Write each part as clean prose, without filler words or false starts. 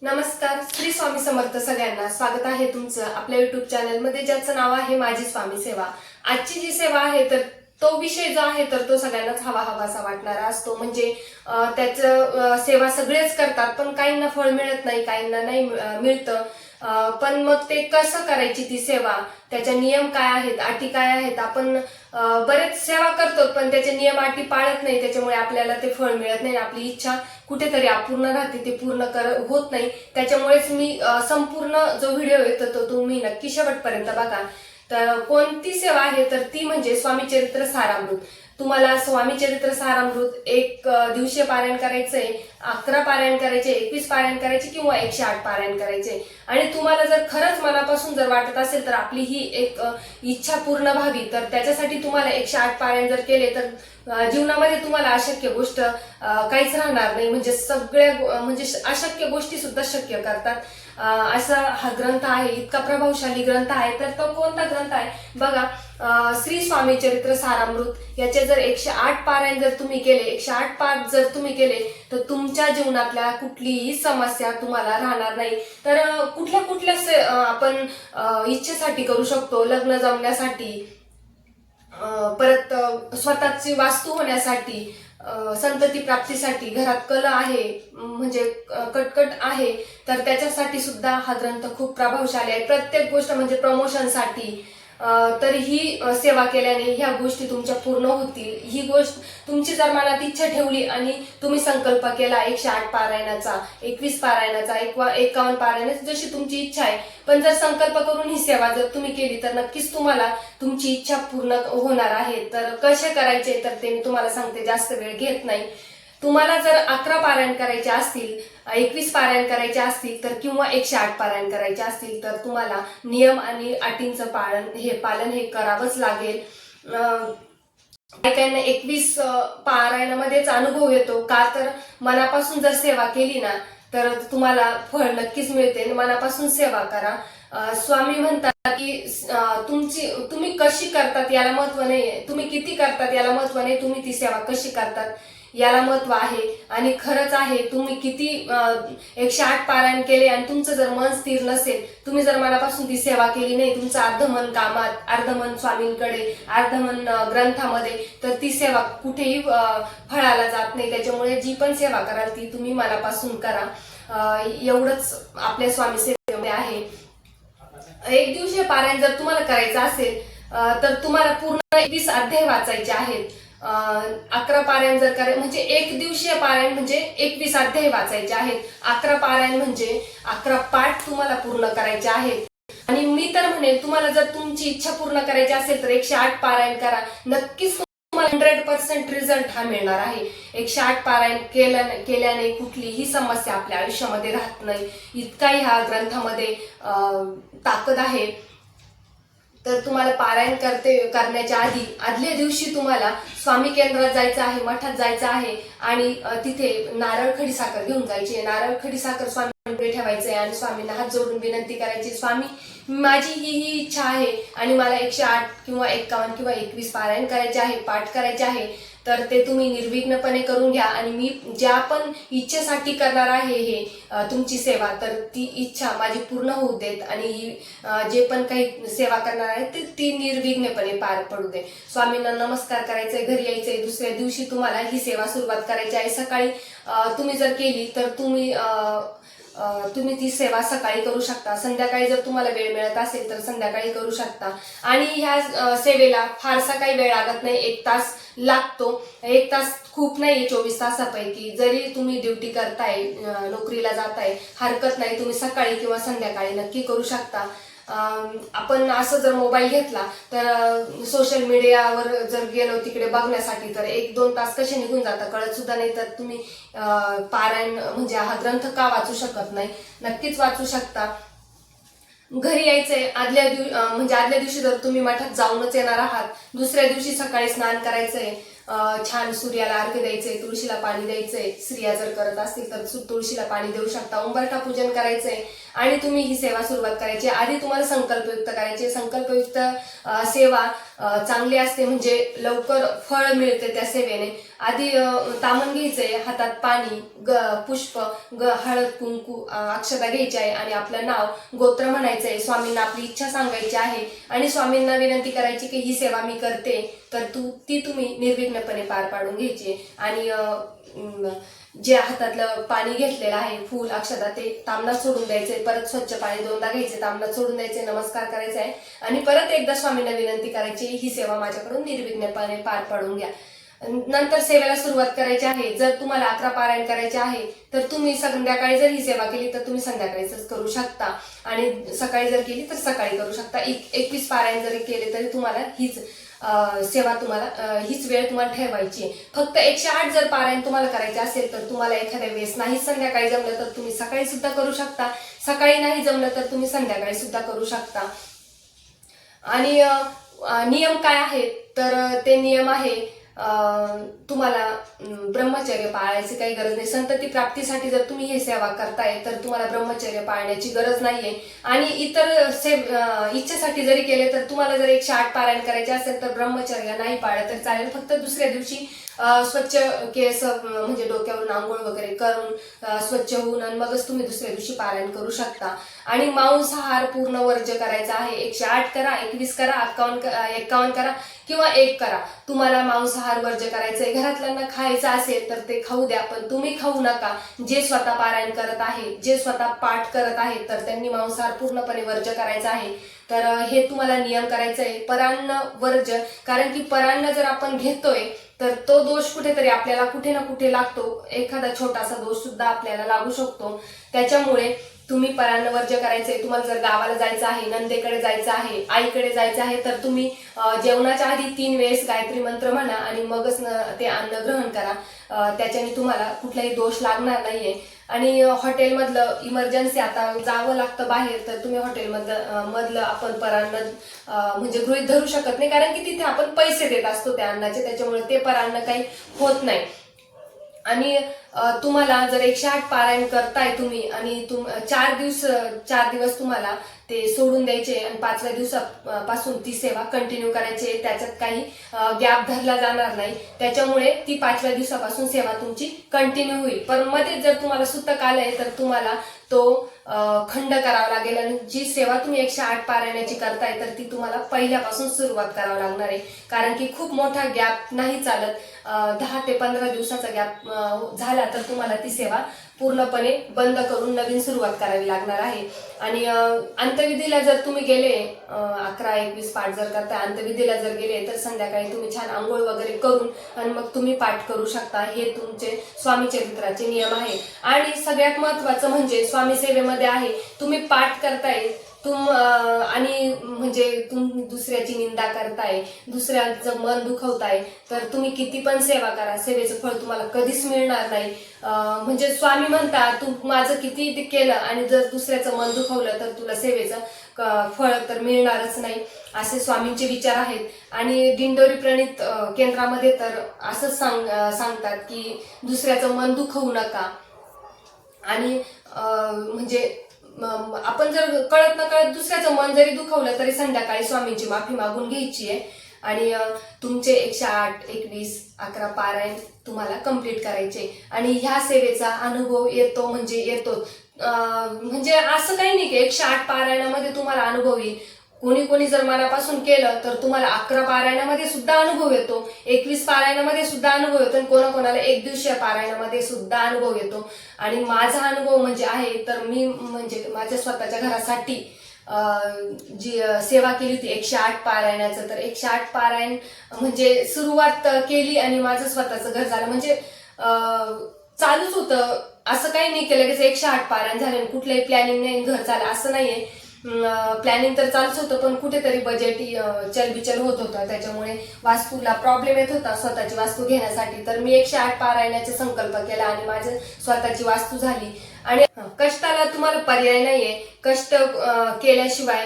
नमस्कार. श्री स्वामी समर्थ सगळ्यांना. स्वागत आहे तुमचं आपल्या युट्यूब चॅनलमध्ये, ज्याचं नाव आहे माझी स्वामी सेवा. आजची जी सेवा आहे तर तो विषय जो आहे तर तो सगळ्यांनाच हवासा वाटणारा असतो. म्हणजे त्याचं सेवा सगळेच करतात, पण काहींना फळ मिळत नाही, काहींना नाही मिळतं. पण मग ते कसं करायची ती सेवा, त्याचे नियम काय आहेत, अटी काय आहेत. आपण बरेच सेवा करतो पण त्याचे नियम अटी पाळत नाही, त्याच्यामुळे आपल्याला ते फळ मिळत नाही, आपली इच्छा कुठेतरी अपूर्ण राहते, ते पूर्ण होत नाही. त्याच्यामुळेच मी संपूर्ण जो व्हिडिओ येतो तो तुम्ही नक्की शेवटपर्यंत बघा. तर कोणती सेवा आहे तर ती म्हणजे स्वामी चरित्र सारामृत. तुम्हाला स्वामी चरित्र सारामृत एक दिवशीय पारायण करायचंय, 11 पारायण करायचे, 21 पारायण करायचे किंवा 108 पारायण करायचे. आणि तुम्हाला जर खरंच मनापासून जर वाटत असेल तर आपली ही एक इच्छा पूर्ण व्हावी, तर त्याच्यासाठी तुम्हाला 108 पारायण जर केले तर जीवनामध्ये तुम्हाला अशक्य गोष्ट काहीच राहणार नाही. म्हणजे सगळ्या म्हणजे अशक्य गोष्टी सुद्धा शक्य करतात. असा हा ग्रंथ आहे, इतका प्रभावशाली ग्रंथ आहे. तर तो कोणता ग्रंथ आहे बघा, श्री स्वामी चरित्र सारामृत. याचे जर 108 पारायण जर तुम्ही केले, 108 पाठ जर तुम्ही केले, तर तुमच्या जीवनातल्या कुठलीही समस्या तुम्हाला राहणार नाही. तर कुठल्या कुठल्या आपण इच्छेसाठी करू शकतो. लग्न जमण्यासाठी, परत स्वतःची वास्तू होण्यासाठी, संतती प्राप्तीसाठी, घरात कल आहे म्हणजे कटकट आहे तर त्याच्यासाठी सुद्धा हा ग्रंथ खूप प्रभावशाली आहे. प्रत्येक गोष्ट म्हणजे प्रमोशनसाठी, तर ही सेवा केल्याने ह्या गोष्टी तुमच्या पूर्ण होतील. ही गोष्ट तुमची जर मनात इच्छा ठेवली आणि तुम्ही संकल्प केला 108 पारायणाचा, 21 पारायणाचा, 51 पारायणाची, जशी तुमची इच्छा आहे, पण जर संकल्प करून ही सेवा जर तुम्ही केली तर नक्कीच तुम्हाला तुमची इच्छा पूर्ण होणार आहे. तर कसे करायचे तर ते मी तुम्हाला सांगते, जास्त वेळ घेत नाही. तुम्हाला जर 11 पारायण करायचे असतील, 21 पारायण करायचे असतील तर किंवा 108 पारायण करायचे असतील तर तुम्हाला नियम आणि अटींचं पालन हे करावंच लागेल. काही 21 पारायणामध्येच अनुभव येतो का, तर मनापासून जर सेवा केली ना तर तुम्हाला फळ नक्कीच मिळते. मनापासून सेवा करा. स्वामी म्हणतात की तुम्ही कशी करतात याला महत्व नाहीये, तुम्ही किती करतात याला महत्व नाही, तुम्ही ती सेवा कशी करतात याला महत्व आहे. आणि खरंच आहे, तुम्ही किती 108 पारायण केले आणि तुमचं जर मन स्थिर नसेल, तुम्ही जर मनापासून ती सेवा केली नाही, तुमचं अर्धमन कामात, अर्धमन स्वामींकडे, अर्धमन ग्रंथामध्ये, तर ती सेवा कुठेही फळाला जात नाही. त्याच्यामुळे जी पण सेवा कराल ती तुम्ही मनापासून करा. एवढंच आपल्या स्वामी सेवेमध्ये आहे. एक दिवशीय पारायण जर तुम्हाला करायचं असेल तर तुम्हाला पूर्ण 21 अध्याय वाचायचे आहेत. 11 पारायण जर करायचं म्हणजे एक दिवशीय पारायण म्हणजे 21 अध्याय वाचायचे आहेत. 11 पारायण म्हणजे 11 पाठ तुम्हाला पूर्ण करायचे आहेत. आणि मी तर म्हणेल, तुम्हाला जर तुमची इच्छा पूर्ण करायची असेल तर 108 पारायण करा. नक्कीच तुम्हाला 100% रिझल्ट हा मिळणार आहे. 108 पारायण केल्याने कुठलीही समस्या आपल्या आयुष्यामध्ये राहत नाही. इतका ह्या ग्रंथामध्ये ताकद आहे. तर तुम्हाला पारायण करण्याच्या आदल्या दिवशी तुम्हाला स्वामी केंद्रात जायचं आहे, मठात जायचं आहे आणि तिथे नारळ खडी साखर घेऊन जायची. नारळ खडी साखर स्वामींकडे ठेवायचंय आणि स्वामींना हात जोडून विनंती करायची, स्वामी माझी ही इच्छा आहे आणि मला 108 किंवा 51 किंवा 21 पारायण करायचे आहे, पाठ करायचे आहे. तर ते तुम्ही निर्विघ्नपणे करून घ्या. आणि मी ज्या पण इच्छेसाठी करणार आहे हे तुमची सेवा, तर ती इच्छा माझी पूर्ण होऊ देत आणि जे पण काही सेवा करणार आहे ती निर्विघ्नपणे पार पडू दे. स्वामींना नमस्कार करायचंय, घरी यायचंय. दुसऱ्या दिवशी तुम्हाला ही सेवा सुरुवात करायची आहे. सकाळी तुम्ही जर केली तर तुम्ही ती सेवा सकाळी करू शकता. संध्याकाळी जर तुम्हाला वेळ मिळत असेल तर संध्याकाळी करू शकता. आणि ह्या सेवेला फारसा काही वेळ लागत नाही, 1 तास लागतो. 1 तास खूप नाही 24 तासापैकी. जरी तुम्ही ड्युटी करताय, नोकरीला जाताय, हरकत नाही, तुम्ही सकाळी किंवा संध्याकाळी नक्की करू शकता. आपण असं जर मोबाईल घेतला तर सोशल मीडियावर जर गेलो तिकडे बघण्यासाठी तर 1-2 तास कसे निघून जातात कळत सुद्धा नाही. तर तुम्ही पारायण म्हणजे हा ग्रंथ का वाचू शकत नाही, नक्कीच वाचू शकता. घरी यायचंय आदल्या दिवशी जर तुम्ही मठात जाऊनच येणार आहात, दुसऱ्या दिवशी सकाळी स्नान करायचंय, छान सूर्याला अर्घ्य द्यायचंय, तुळशीला पाणी द्यायचंय. स्त्रिया जर करत असतील तर तुळशीला पाणी देऊ शकता. उंबरठा पूजन करायचंय आणि तुम्ही ही सेवा सुरुवात करायची. आधी तुम्हाला संकल्पयुक्त करायचे. संकल्पयुक्त सेवा चांगली असते, म्हणजे लवकर फळ मिळते त्या सेवेने. आधी तामण घ्यायचंय, हातात पाणी, पुष्प, हळद, कुंकू, अक्षता घ्यायची आहे आणि आपलं नाव गोत्र म्हणायचंय. स्वामींना आपली इच्छा सांगायची आहे आणि स्वामींना विनंती करायची की ही सेवा मी करते, तर ती तुम्ही निर्विघ्नपणे पार पाडून घ्यायची. आणि जे हातातलं पाणी घेतलेलं आहे, फूल, अक्षता, ते तांबणात सोडून द्यायचे. परत स्वच्छ पाणी 2दा घ्यायचे, तांबणात सोडून द्यायचे, नमस्कार करायचा आहे आणि परत एकदा स्वामींना विनंती करायची, ही सेवा माझ्याकडून निर्विघ्नपणे पार पाडून घ्या. नंतर सेवेला सुरुवात करायची आहे. जर तुम्हाला 11 पारायण करायचे आहे तर तुम्ही संध्याकाळी जर ही सेवा केली तर तुम्ही संध्याकाळीच करू शकता आणि सकाळी जर केली तर सकाळी करू शकता. 21 पारायण जरी केले तरी तुम्हाला हीच सेवा, तुम्हाला हीच वेळ तुम्हाला ठेवायची. फक्त 108 जर पारायण तुम्हाला करायचे असेल तर तुम्हाला एखाद्या वेळेस नाही संध्याकाळी जमलं तर तुम्ही सकाळी सुद्धा करू शकता, सकाळी नाही जमलं तर तुम्ही संध्याकाळी सुद्धा करू शकता. आणि नियम काय आहेत तर ते नियम आहे, तुम्हाला ब्रह्मचर्य पाळायची काही गरज नाही. संतती प्राप्तीसाठी जर तुम्ही हे सेवा करताय तर तुम्हाला ब्रह्मचर्य पाळण्याची गरज नाहीये. आणि इतर इच्छेसाठी जरी केले तर तुम्हाला जर 108 पारायण करायचे असेल तर ब्रह्मचर्य नाही पाळलं तर चालेल. फक्त दुसऱ्या दिवशी स्वच्छ केस, म्हणजे डोक्यावरून आंघोळ वगैरे करून स्वच्छ होऊन आणि मगच तुम्ही दुसऱ्या दिवशी पारायण करू शकता. आणि मांसाहार पूर्ण वर्ज्य करायचा आहे. 108 करा, 21 करा, 51 करा किंवा 1 करा, तुम्हाला मांसाहार वर्ज्य करायचंय. घरातल्यांना खायचं असेल तर ते खाऊ द्या, पण तुम्ही खाऊ नका. जे स्वतः पारायण करत आहे, जे स्वतः पाठ करत आहेत तर त्यांनी मांसाहार पूर्णपणे वर्ज्य करायचा आहे. तर हे तुम्हाला नियम करायचं आहे. परान्न वर्ज्य, कारण की परान्न जर आपण घेतोय तर तो दोष कुठेतरी आपल्याला कुठे ना कुठे लागतो. एखादा छोटासा दोष सुद्धा आपल्याला लागू शकतो. त्याच्यामुळे तुम्ही परान्न वर्ज्य करायचंय. तुम्हाला जर गावाला जायचं आहे, नंदेकडे जायचं आहे, आईकडे जायचं आहे तर तुम्ही जेवणाच्या आधी 3 वेळेस गायत्री मंत्र म्हणा आणि मगच ते अन्न ग्रहण करा. त्याच्याने तुम्हाला कुठलाही दोष लागणार नाहीये. आणि हॉटेलमधलं इमर्जन्सी आता जावं लागतं बाहेर तर तुम्ही हॉटेलमधलं आपण परान्न म्हणजे गृहीत धरू शकत नाही, कारण की तिथे आपण पैसे देत असतो त्या अन्नाचे, त्याच्यामुळे ते परान्न काही होत नाही. आणि तुम्हाला जर 108 पारायण करताय तुम्ही आणि 4 दिवस तुम्हाला ते सोडून द्यायचे आणि 5व्या दिवसापासून ती सेवा कंटिन्यू करायची. त्याच्यात काही गॅप धरला जाणार नाही, त्याच्यामुळे ती 5व्या दिवसापासून सेवा तुमची कंटिन्यू होईल. पण मध्ये जर तुम्हाला सुतक आलंय तर तुम्हाला तो खंड करावा लागेल आणि जी सेवा तुम्ही 108 पारायणाची करताय तर ती तुम्हाला पहिल्यापासून सुरुवात करावी लागणार आहे. कारण की खूप मोठा गॅप नाही चालत. 10 ते 15 दिवसाचा गॅप झाला तर तुम्हाला ती सेवा पूर्णपणे बंद करून नवीन सुरुवात करावी लागणार आहे. आणि अंत्यविधीला जर तुम्ही गेले, 11-21 पाठ जर करताय, अंत्यविधीला जर गेले तर संध्याकाळी तुम्ही छान आंघोळ वगैरे करून आणि मग तुम्ही पाठ करू शकता. हे तुमचे स्वामी चरित्राचे नियम आहे. आणि सगळ्यात महत्वाचं म्हणजे स्वामी सेवेमध्ये आहे, तुम्ही पाठ करताय आणि म्हणजे तुम्ही दुसऱ्याची निंदा करताय, दुसऱ्याचं मन दुखवताय, तर तुम्ही किती पण सेवा करा, सेवेचं फळ तुम्हाला कधीच मिळणार नाही. म्हणजे स्वामी म्हणतात, तू माझं किती केलं आणि जर दुसऱ्याचं मन दुखवलं तर तुला सेवेचं फळ तर मिळणारच नाही, असे स्वामींचे विचार आहेत. आणि दिंडोरी प्रणित केंद्रामध्ये तर असंच सांगतात की दुसऱ्याचं मन दुखवू नका. आणि म्हणजे आपण जर कळत न कळत दुसऱ्याचं मन जरी दुखवलं तरी संध्याकाळी स्वामींची माफी मागून घ्यायची आहे. आणि तुमचे 108, 21, 11 पारायण तुम्हाला कंप्लीट करायचे. आणि ह्या सेवेचा अनुभव येतो म्हणजे येतो. म्हणजे असं काही नाही की 108 पारायणामध्ये तुम्हाला अनुभव येईल. कोणी जर मनापासून केलं तर तुम्हाला 11 पारायणामध्ये सुद्धा अनुभव येतो, 21 पारायणामध्ये सुद्धा अनुभव येतो, कोणाकोणाला 1 दिवशीय पारायणामध्ये सुद्धा अनुभव येतो. आणि माझा अनुभव म्हणजे आहे तर मी म्हणजे माझ्या स्वतःच्या घरासाठी जी सेवा केली होती 108 पारायणाचं, तर 108 पारायण म्हणजे सुरुवात केली आणि माझं स्वतःचं घर झालं. म्हणजे चालूच होतं, असं काही नाही केलं की 108 पारायण झाले कुठलंही प्लॅनिंग नाही घर झालं असं नाहीये. प्लॅनिंग तर चालूच होतं पण कुठेतरी बजेट चलबिचल होत होतं, त्याच्यामुळे वास्तूला प्रॉब्लेम येत होता स्वतःची वास्तू घेण्यासाठी. तर मी 108 पारायणाचे संकल्प केला आणि माझी स्वतःची वास्तू झाली. आणि कष्टाला तुम्हाला पर्याय नाहीये, कष्ट केल्याशिवाय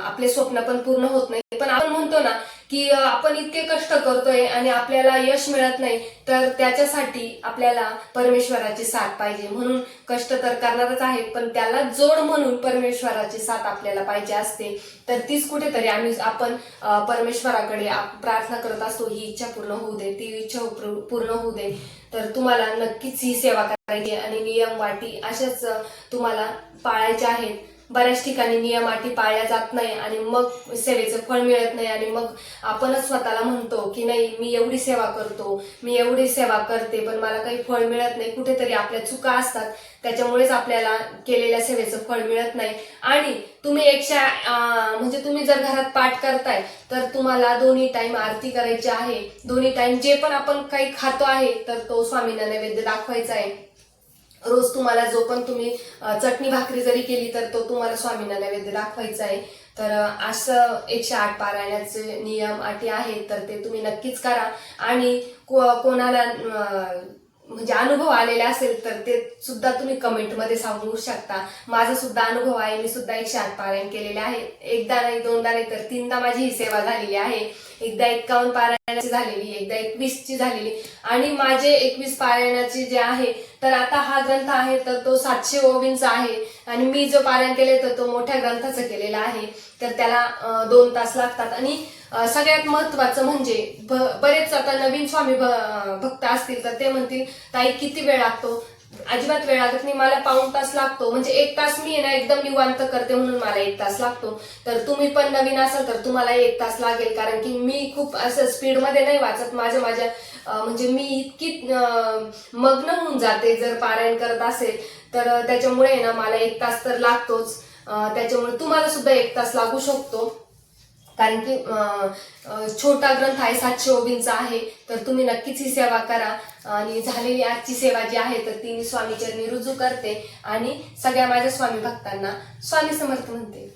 आपले स्वप्न पण पूर्ण होत नाही. पण आपण म्हणतो ना की आपण इतके कष्ट करतोय आणि आपल्याला यश मिळत नाही, तर त्याच्यासाठी आपल्याला परमेश्वराची साथ पाहिजे. म्हणून कष्ट तर करणारच आहे, पण त्याला जोड म्हणून परमेश्वराची साथ आपल्याला पाहिजे असते. तर तीच कुठेतरी आपण परमेश्वराकडे प्रार्थना करत असतो, ही इच्छा पूर्ण होऊ दे, ती इच्छा पूर्ण होऊ दे. तर तुम्हाला नक्कीच ही सेवा करायची आणि नियम वाटी अशाच तुम्हाला पाळायच्या आहेत. बऱ्याच ठिकाणी नियम अटी पाळल्या जात नाही आणि मग सेवेचं फळ मिळत नाही आणि मग आपणच स्वतःला म्हणतो की नाही, मी एवढी सेवा करतो, मी एवढी सेवा करते, पण मला काही फळ मिळत नाही. कुठेतरी आपल्या चुका असतात, त्याच्यामुळेच आपल्याला केलेल्या सेवेचं फळ मिळत नाही. आणि तुम्ही म्हणजे तुम्ही जर घरात पाठ करताय तर तुम्हाला दोन्ही टाइम आरती करायची आहे. दोन्ही टाइम जे पण आपण काही खातो आहे तर तो स्वामींना नैवेद्य दाखवायचा आहे. रोज तुम्हाला जो पण तुम्ही चटणी भाकरी जरी केली तर तो तुम्हाला स्वामींना नैवेद्य दाखवायचा आहे. तर असं 108 पारायणाचे नियम अटी आहेत, तर ते तुम्ही नक्कीच करा. आणि कोणाला म्हणजे अनुभव आलेला असेल तर ते सुद्धा तुम्ही कमेंटमध्ये सांगू शकता. माझा सुद्धा अनुभव आहे, मी सुद्धा 108 पारायण केलेले आहे. एकदा नाही, दोनदा नाही, तर 3दा माझी ही सेवा झालेली आहे. एकदा 51 पारायणाची झालेली, एकदा 21ची झालेली. आणि माझे 21 पारायणाची जे आहे, तर आता हा ग्रंथ आहे तर तो 700 ओवींचा आहे आणि मी जो पारायण केले तर तो मोठ्या ग्रंथाचा केलेला आहे. तर त्याला 2 तास लागतात. आणि सगळ्यात महत्वाचं म्हणजे बरेच आता नवीन स्वामी भक्त असतील तर ते म्हणतील, ताई किती वेळ लागतो? अजिबात वेळ लागत नाही, मला पाऊण तास लागतो. म्हणजे 1 तास मी ना एकदम निवांत करते म्हणून मला 1 तास लागतो. तर तुम्ही पण नवीन असाल तर तुम्हाला 1 तास लागेल, कारण की मी खूप असं स्पीडमध्ये नाही वाचत. माझ्या म्हणजे मी इतकी मग्न होऊन जाते जर पारायण करत असेल, तर त्याच्यामुळे ना मला 1 तास तर लागतोच. त्याच्यामुळे तुम्हाला सुद्धा 1 तास लागू शकतो, कारण की छोटा ग्रंथ आहे, 700 ओवींचा आहे. तर तुम्ही नक्कीच ही सेवा करा. आणि झालेली आजची सेवा जी आहे तर ती मी स्वामी चरणी रुजू करते आणि सगळ्या माझ्या स्वामी भक्तांना स्वामी समर्थ म्हणते.